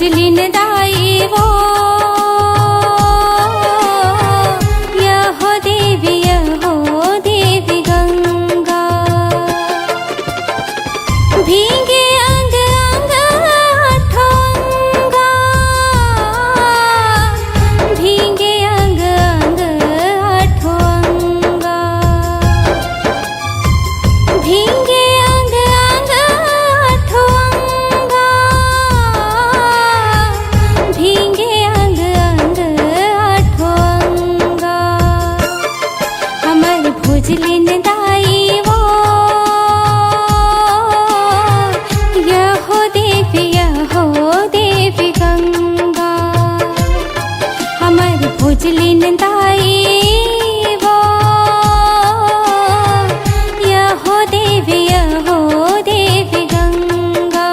भुजलिन दाई वो यहो देवी गंगा। भीगे अंग अंग आठोंगा, भीगे अंग अंग आठोंगा, भीगे अंग अंग आठोंगा, भीगे अंग अंग आठोंगा। हमर भुजलिन दाई वो यहो देवी गंगा। हमर भुजलिन दाई वो यहो देवी गंगा।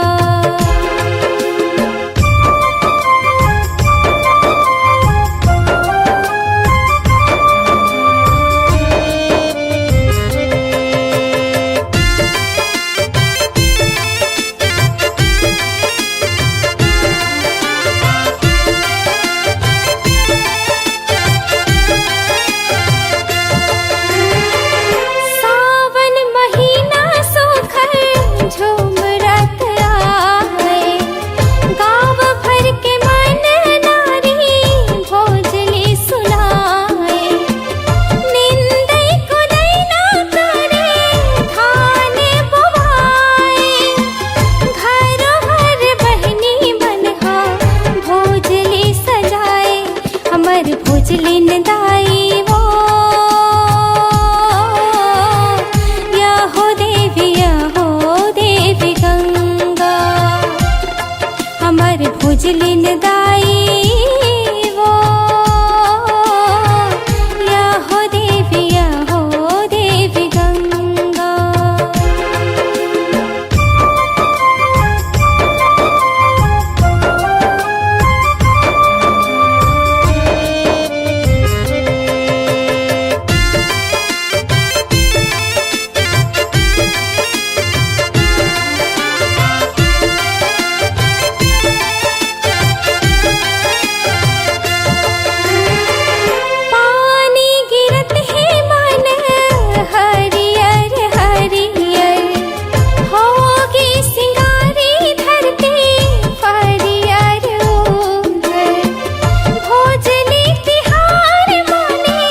सावन महीना सोखर झूमरत आए, गाँव भर के मन नारी भोजली सुनाए। निंदै कुदै ना करे धान बोवाए, घरों घर बहनी बनहा भोजली सजाए। हमर भोजलिन दाई वो यहो देवी गंगा। हमर भुजलिन दाई वो यहो देवी गंगा। पानी गिरत है मन हरियर हरियर, होगी सिंगारी धरती हरियर उधर। भोजली तिहार मने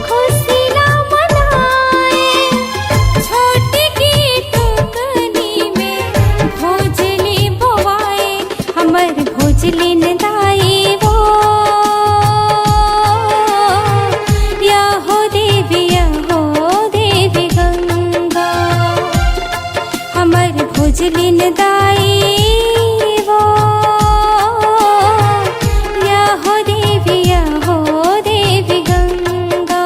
खुशियाँ मनाए, छोटी की टुकनी में भोजली बोवाए। हमर भोजलिन दाई वो यहो देवी गंगा। हमर भुजलिन दाई वो यहो देवी गंगा।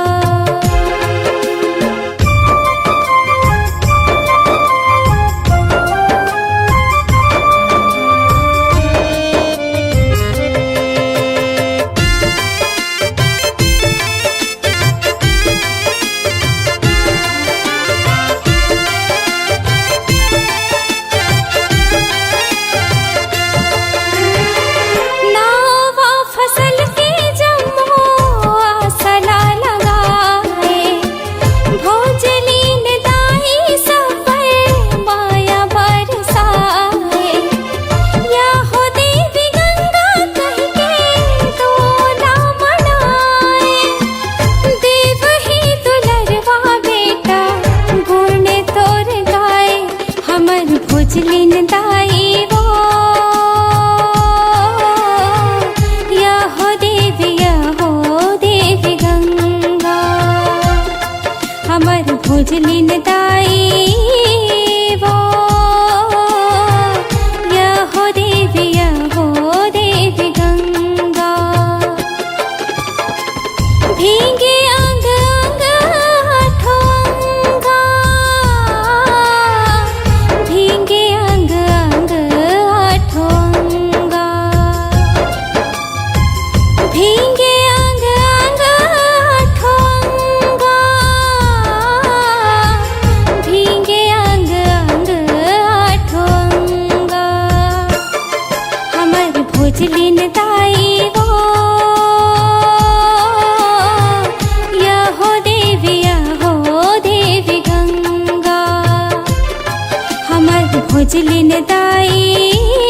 नावा फसल के जम्मो आसला लगाए, भोजलिन दाई सब पर माया बरसाए। यहो देवी गंगा कह के दोला मनाए, देव ही दुलरवा बेटा गुण तोर गाए। हमर भुजलिन दाई वो यहो देवी गंगा। हमर भुजलिन दाई वो यहो देवी गंगा। भीगे अंग अंग आठोंगा, भीगे अंग अंग ताई